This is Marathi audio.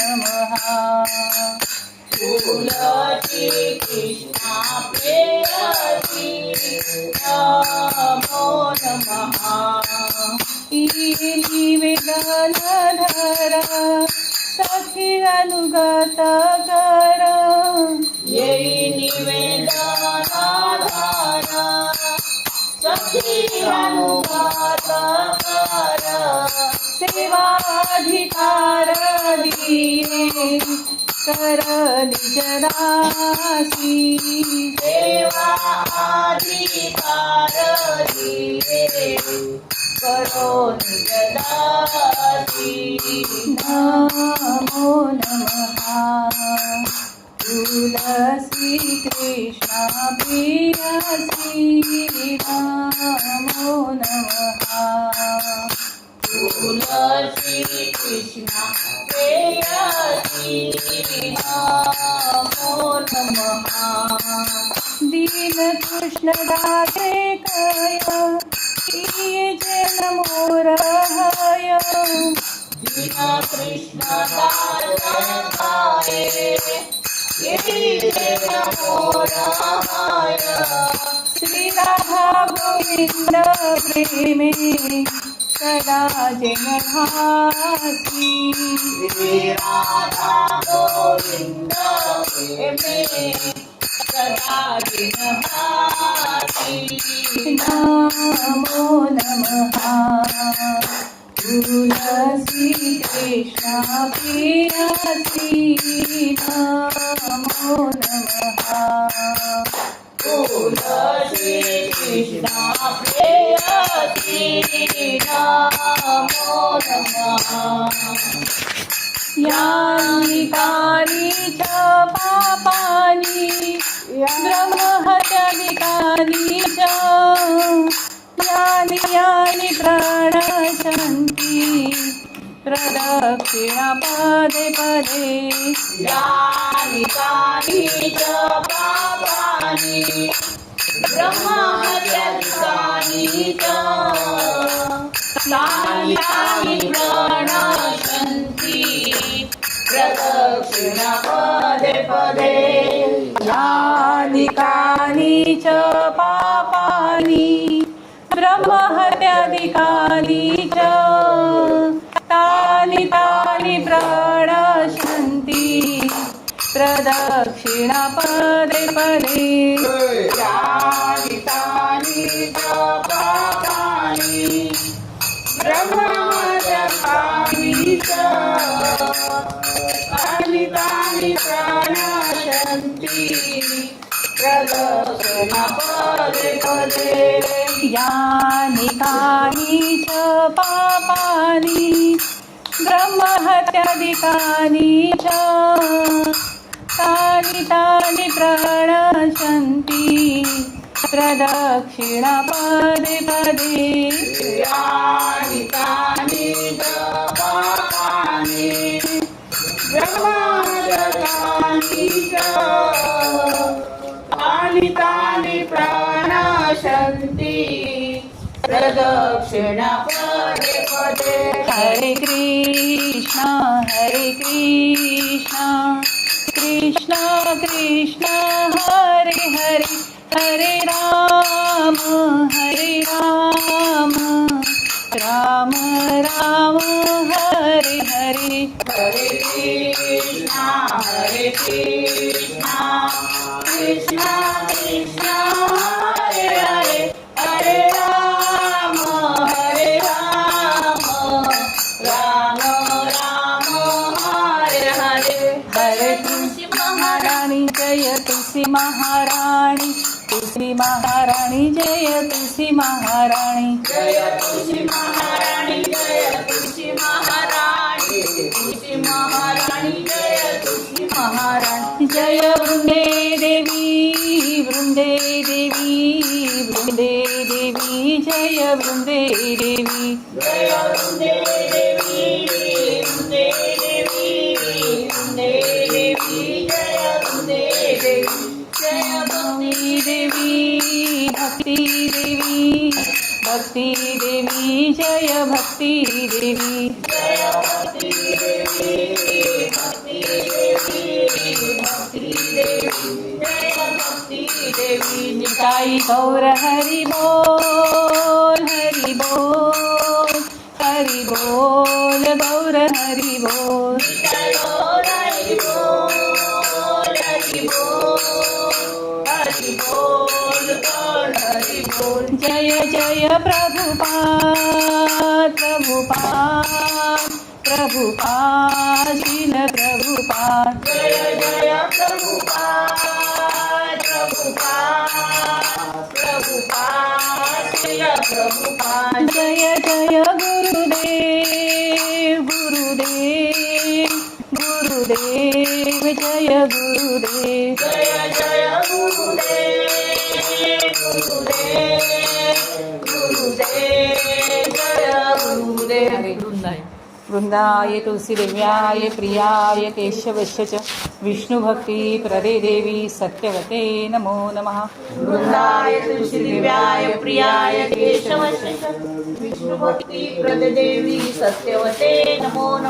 नमः तुलसी कृष्णा प्रेयसी नमो नमः निवेदन धरा सखी अनुगत कर येई निवेदन धारा सखी अनुगत कर सेवाधिकार दिए कर निज दासी सेवा अधिकार दिए करो निज दासी नमो नमः तुलसी कृष्णा प्रियसी नमो नमः तुलसी कृष्णा प्रेयसी नमो नमः दीन कृष्ण दासे कय किए जन मोर हय दीन कृष्ण दास श्री राधा गोविंद प्रेमे सदा जन भासी श्री राधा गोविंद प्रेमे सदा जिन भासी नमो नमः तुलसी कृष्णा प्रियसी नमो नमः तुलसी कृष्णा प्रेयसी नमो नमः यानि कानि च पापानि ब्रह्महत्यादिकानि च यानि यानि प्रणशन्ति प्रदक्षिणा पदे पदे यानि कानि च पापानि ब्रह्महत्यादिकानि च तानि तानि प्रणशन्ति प्रदक्षिणा पदे पदे यानि कानि च पापानि ब्रह्महत्यादिकानि च तानि तानि प्रणशन्ति प्रदक्षिणा पदे पदे यानि तानि च पापानि ब्रह्महत्यादिकानि च तानि तानि प्रणशन्ति प्रदक्षिणा पदे पदे यानि कानि च पापानि ब्रह्महत्यादिकानि च तानि तानि प्रणशन्ति प्रदक्षिणा पदे पदे यानि तानि च पापानि ब्रह्महत्यादिकानि च तानि तानि प्रणशन्ति प्रदक्षिणा पदे पदे हरे कृष्णा कृष्ण कृष्ण हरे हरे हरे राम राम राम हरे हरे हरे कृष्णा कृष्णा कृष्णा हरे हरे हरे राम राम राम हरे हरे हरे तुलसी महारानी जय तुलसी महारानी तुलसी महारानी जय तुलसी महारानी जय तुलसी महारानी जय तुलसी महारानी तुलसी महारानी जय तुलसी महारानी जय वृंदे देवी जय वृंदे देवी जय वृंदे देवी वृंदे देवी वृंदे देवी जय वृंदे देवी जय भक्ति देवी जय भक्ति देवी जय भक्ति देवी साई गौर हरि बोल हरि बोल हरि बोल गौर हरि बोल गौर हरि बोल हरि बोल हरि बोल गौर हरि बोल जय जय प्रभुपाद प्रभुपाद प्रभुपाद शील प्रभुपाद जय जय प्रभुपाद प्रभुपाद प्रभुपाद श्री प्रभुपाद जय जय गुरुदेव गुरुदेव गुरुदेव जय गुरुदेव जय जय गुरुदेव गुरुदेव गुरुदेव जय गुरुदेव वृंदाय तुलसीदेव्याय प्रियाय केशवस्य च विष्णुभक्ती प्रदे देवी सत्यवते नमो नमः वृंदाय तुलसीदेव्याय प्रियाय केशवस्य विष्णुभक्ती प्रददेवी सत्यवते नमो नमः।